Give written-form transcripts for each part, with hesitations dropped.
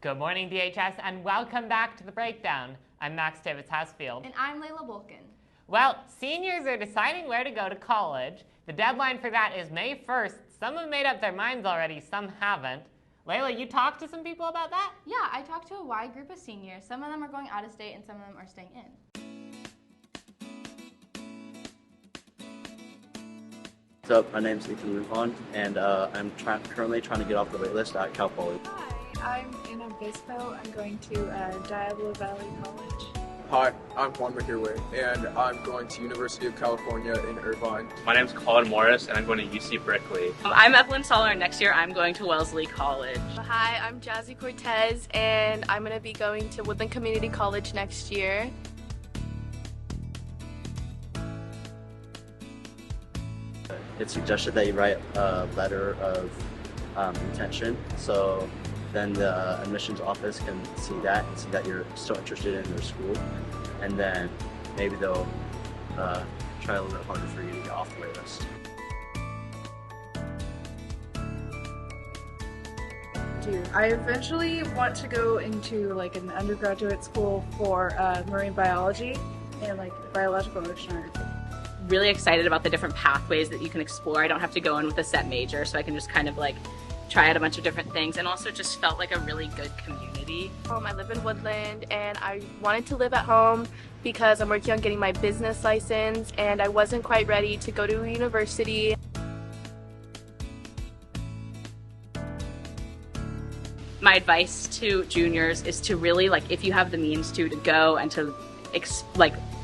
Good morning, DHS, and welcome back to the Brakedown. I'm Max Davis-Hasfield. And I'm Layla Bolkin. Well, seniors are deciding where to go to college. The deadline for that is May 1st. Some have made up their minds already, some haven't. Layla, you talked to some people about that? Yeah, I talked to a wide group of seniors. Some of them are going out of state and some of them are staying in. What's up? My name's Ethan Lupon, and I'm currently trying to get off the waitlist at Cal Poly. Hi, I'm in Obispo. I'm going to Diablo Valley College. Hi, I'm Juan Mahirwe, and I'm going to University of California in Irvine. My name's Colin Morris, and I'm going to UC Berkeley. I'm Evelyn Soller. Next year, I'm going to Wellesley College. Hi, I'm Jazzy Cortez, and I'm going to be going to Woodland Community College next year. It's suggested that you write a letter of intention, so then the admissions office can see that and see that you're still interested in their school, and then maybe they'll try a little bit harder for you to get off the wait list. I eventually want to go into like an undergraduate school for marine biology and like biological oceanography. Really excited about the different pathways that you can explore. I don't have to go in with a set major, so I can just kind of like try out a bunch of different things, and also just felt like a really good community. I live in Woodland, and I wanted to live at home because I'm working on getting my business license, and I wasn't quite ready to go to a university. My advice to juniors is to really, like, if you have the means to go and to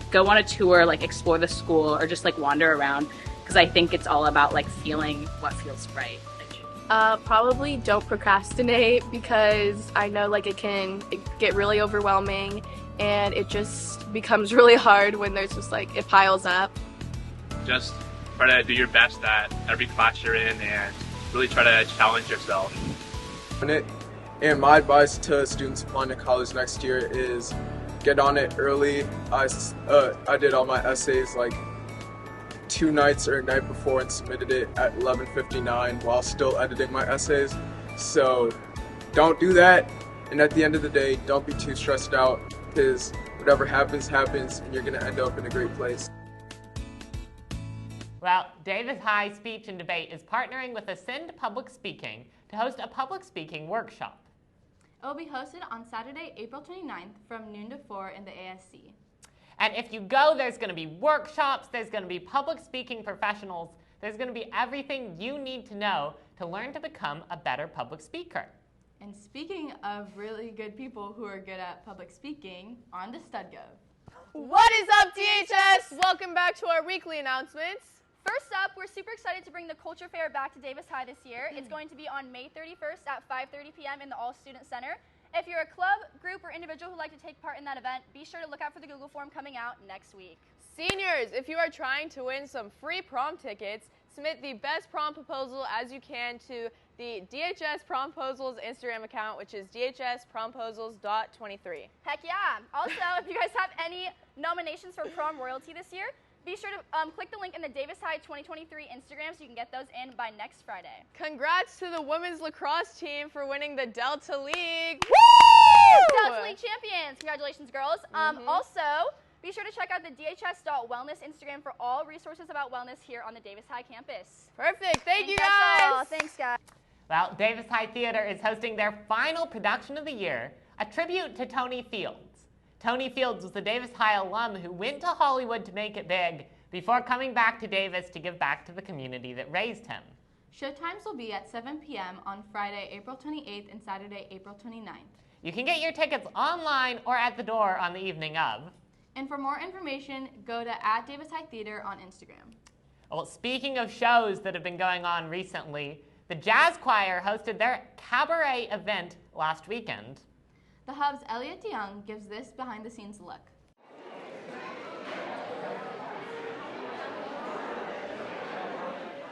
go on a tour, like explore the school or just like wander around, because I think it's all about like feeling what feels right. Probably don't procrastinate, because I know like it can get really overwhelming and it just becomes really hard when there's just like it piles up. Just try to do your best at every class you're in and really try to challenge yourself. And my advice to students applying to college next year is get on it early. I did all my essays like 2 nights or a night before and submitted it at 11:59 while still editing my essays. So don't do that, and at the end of the day, don't be too stressed out, because whatever happens, happens, and you're going to end up in a great place. Well, Davis High Speech and Debate is partnering with Ascend Public Speaking to host a public speaking workshop. It will be hosted on Saturday, April 29th from noon to 4 in the ASC. And if you go, there's going to be workshops, there's going to be public speaking professionals, there's going to be everything you need to know to learn to become a better public speaker. And speaking of really good people who are good at public speaking, on to StudGov. What is up, DHS? Welcome back to our weekly announcements. First up, we're super excited to bring the Culture Fair back to Davis High this year. It's going to be on May 31st at 5:30 p.m. in the All Student Center. If you're a club, group, or individual who'd like to take part in that event, be sure to look out for the Google form coming out next week. Seniors, if you are trying to win some free prom tickets, submit the best prom proposal as you can to the DHS Promposals Instagram account, which is dhspromposals.23. Heck yeah! Also, if you guys have any nominations for prom royalty this year, be sure to click the link in the Davis High 2023 Instagram so you can get those in by next Friday. Congrats to the women's lacrosse team for winning the Delta League. Woo! Delta League champions! Congratulations, girls. Also, be sure to check out the dhs.wellness Instagram for all resources about wellness here on the Davis High campus. Perfect. Thank you, guys. Thanks, guys. Well, Davis High Theater is hosting their final production of the year, a tribute to Tony Fields. Tony Fields was a Davis High alum who went to Hollywood to make it big before coming back to Davis to give back to the community that raised him. Showtimes will be at 7 p.m. on Friday, April 28th and Saturday, April 29th. You can get your tickets online or at the door on the evening of. And for more information, go to @Davis High Theater on Instagram. Well, speaking of shows that have been going on recently, the Jazz Choir hosted their cabaret event last weekend. The Hub's Elliot DeYoung gives this behind-the-scenes look.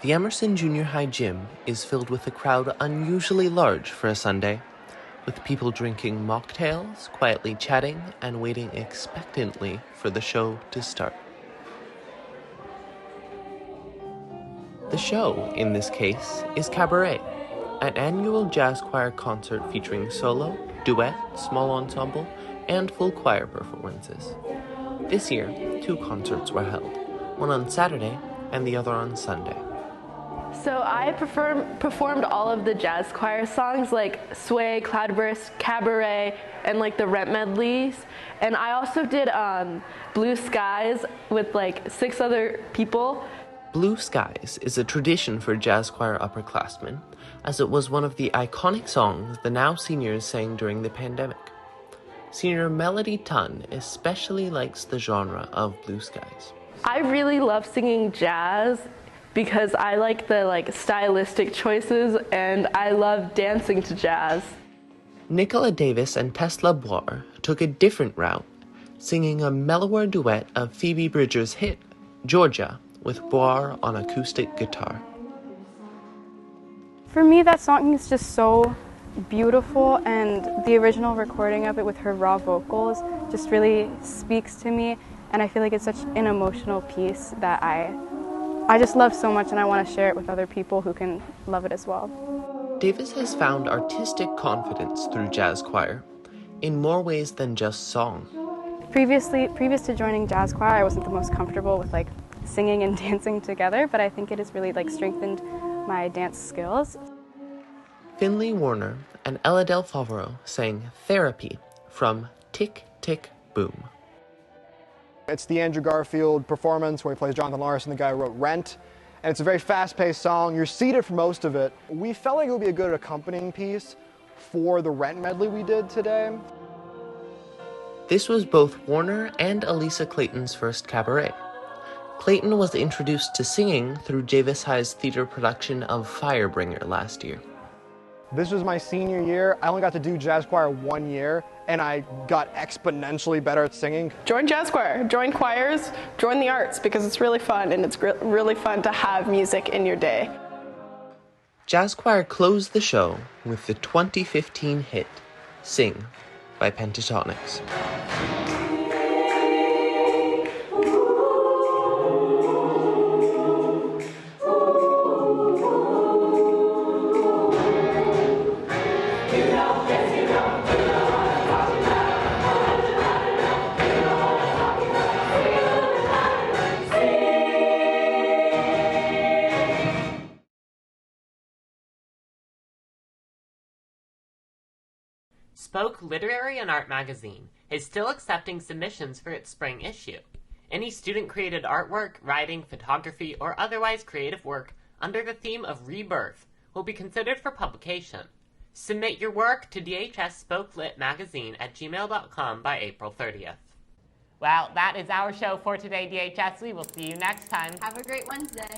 The Emerson Junior High gym is filled with a crowd unusually large for a Sunday, with people drinking mocktails, quietly chatting, and waiting expectantly for the show to start. The show, in this case, is Cabaret, an annual jazz choir concert featuring solo, duet, small ensemble, and full choir performances. This year, 2 concerts were held, one on Saturday and the other on Sunday. So I performed all of the jazz choir songs like Sway, Cloudburst, Cabaret, and like the Rent medleys. And I also did Blue Skies with like 6 other people. Blue Skies is a tradition for jazz choir upperclassmen, as it was one of the iconic songs the now seniors sang during the pandemic. Senior Melody Tunn especially likes the genre of Blue Skies. I really love singing jazz because I like the stylistic choices and I love dancing to jazz. Nicola Davis and Tesla Boire took a different route, singing a mellower duet of Phoebe Bridgers' hit, Georgia, with Boire on acoustic guitar. For me, that song is just so beautiful, and the original recording of it with her raw vocals just really speaks to me, and I feel like it's such an emotional piece that I just love so much, and I want to share it with other people who can love it as well. Davis has found artistic confidence through jazz choir in more ways than just song. Previous to joining jazz choir, I wasn't the most comfortable with singing and dancing together, but I think it has really strengthened my dance skills. Finley Warner and Ella Del Favaro sang Therapy from Tick, Tick, Boom. It's the Andrew Garfield performance where he plays Jonathan Larson, the guy who wrote Rent. And it's a very fast-paced song. You're seated for most of it. We felt like it would be a good accompanying piece for the Rent medley we did today. This was both Warner and Elisa Clayton's first cabaret. Clayton was introduced to singing through Davis High's theater production of Firebringer last year. This was my senior year. I only got to do jazz choir 1 year, and I got exponentially better at singing. Join jazz choir, join choirs, join the arts, because it's really fun, and it's really fun to have music in your day. Jazz choir closed the show with the 2015 hit, Sing, by Pentatonics. Spoke Literary and Art magazine is still accepting submissions for its spring issue. Any student-created artwork, writing, photography, or otherwise creative work under the theme of rebirth will be considered for publication. Submit your work to dhsSpokeLitMagazine@gmail.com by April 30th. Well, that is our show for today, DHS. We will see you next time. Have a great Wednesday.